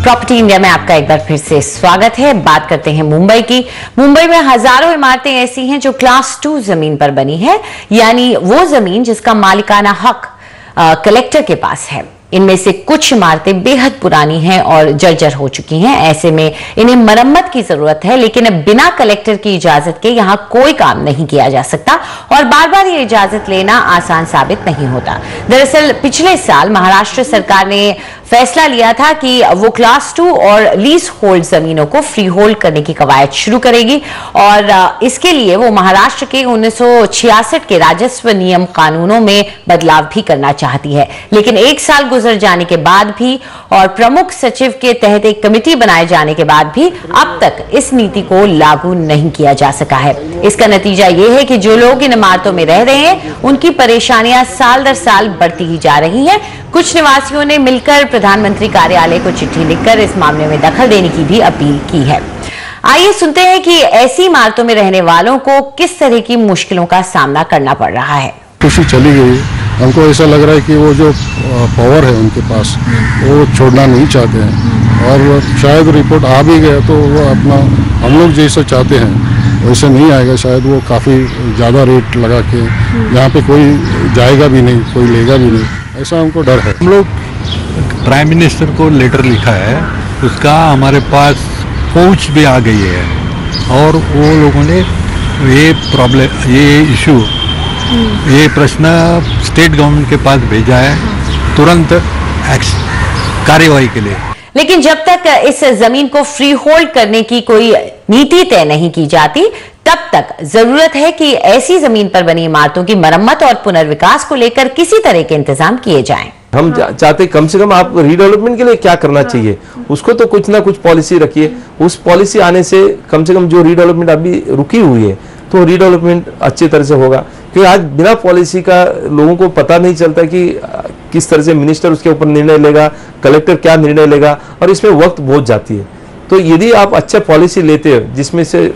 Property India में आपका एक बार फिर से स्वागत है। बात करते हैं मुंबई की। मुंबई में हजारों इमारतें ऐसी हैं जो क्लास 2 जमीन पर बनी है, यानी वो जमीन जिसका मालिकाना हक कलेक्टर के पास है। इनमें से कुछ इमारतें बेहद पुरानी हैं और जर्जर हो चुकी हैं। ऐसे में इन्हें मरम्मत की जरूरत है, लेकिन बिना कलेक्टर की इजाजत के यहां कोई काम नहीं किया जा सकता और बार बार ये इजाजत लेना आसान साबित नहीं होता। दरअसल पिछले साल महाराष्ट्र सरकार ने फैसला लिया था कि वो क्लास 2 और लीज होल्ड जमीनों को फ्री होल्ड करने की कवायद शुरू करेगी और इसके लिए वो महाराष्ट्र के 1966 के राजस्व नियम कानूनों में बदलाव भी करना चाहती है। लेकिन एक साल गुजर जाने के बाद भी और प्रमुख सचिव के तहत एक कमेटी बनाए जाने के बाद भी अब तक इस नीति को लागू नहीं किया जा सका है। इसका नतीजा ये है कि जो लोग इन इमारतों में रह रहे हैं उनकी परेशानियां साल दर साल बढ़ती ही जा रही हैं। कुछ निवासियों ने मिलकर प्रधानमंत्री कार्यालय को चिट्ठी लिखकर इस मामले में दखल देने की भी अपील की है। आइए सुनते हैं कि ऐसी इमारतों में रहने वालों को किस तरह की मुश्किलों का सामना करना पड़ रहा है। खुशी चली गई, हमको ऐसा लग रहा है कि वो जो पावर है उनके पास वो छोड़ना नहीं चाहते हैं और शायद रिपोर्ट आ भी गया तो वो अपना हम लोग जैसा चाहते हैं वैसे नहीं आएगा। शायद वो काफ़ी ज़्यादा रेट लगा के यहाँ पे कोई जाएगा भी नहीं, कोई लेगा भी नहीं, ऐसा हमको डर है। हम लोग प्राइम मिनिस्टर को लेटर लिखा है, उसका हमारे पास पहुंच भी आ गई है और वो लोगों ने ये प्रॉब्लम, ये इशू, ये प्रश्न स्टेट गवर्नमेंट के पास भेजा है तुरंत कार्यवाही के लिए। लेकिन जब तक इस जमीन को फ्री होल्ड करने की कोई नीति तय नहीं की जाती तब तक जरूरत है कि ऐसी जमीन पर बनी इमारतों की मरम्मत और पुनर्विकास को लेकर किसी तरह के इंतजाम किए जाएं। हम चाहते कम से कम आप रीडेवलपमेंट के लिए क्या करना चाहिए उसको तो कुछ ना कुछ पॉलिसी रखिए। उस पॉलिसी आने से कम जो रीडेवलपमेंट अभी रुकी हुई है तो रीडेवलपमेंट अच्छी तरह से होगा। क्योंकि आज बिना पॉलिसी का लोगों को पता नहीं चलता कि किस तरह से मिनिस्टर उसके ऊपर निर्णय लेगा, कलेक्टर क्या निर्णय लेगा और इसमें वक्त बहुत जाती है। तो यदि आप अच्छा पॉलिसी लेते हो जिसमें से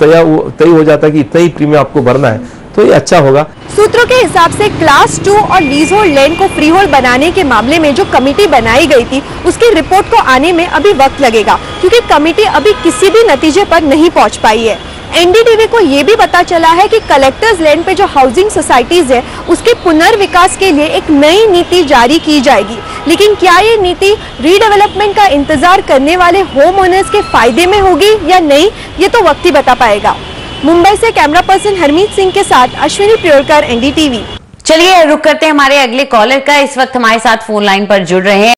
तय हो जाता है कि इतना ही प्रीमियम आपको भरना है तो ये अच्छा होगा। सूत्रों के हिसाब से क्लास 2 और लीज होल्ड लैंड को फ्री होल्ड बनाने के मामले में जो कमेटी बनाई गई थी उसकी रिपोर्ट को आने में अभी वक्त लगेगा, क्योंकि कमेटी अभी किसी भी नतीजे पर नहीं पहुंच पाई है। एनडीटीवी को ये भी पता चला है कि कलेक्टर्स लैंड पे जो हाउसिंग सोसाइटीज है उसके पुनर्विकास के लिए एक नई नीति जारी की जाएगी। लेकिन क्या ये नीति रीडेवलपमेंट का इंतजार करने वाले होम ओनर्स के फायदे में होगी या नहीं, ये तो वक्त ही बता पाएगा। मुंबई से कैमरा पर्सन हरमीत सिंह के साथ अश्विनी प्रियोरकर, एनडीटीवी। चलिए रुक करते हैं हमारे अगले कॉलर का। इस वक्त हमारे साथ फोन लाइन पर जुड़ रहे हैं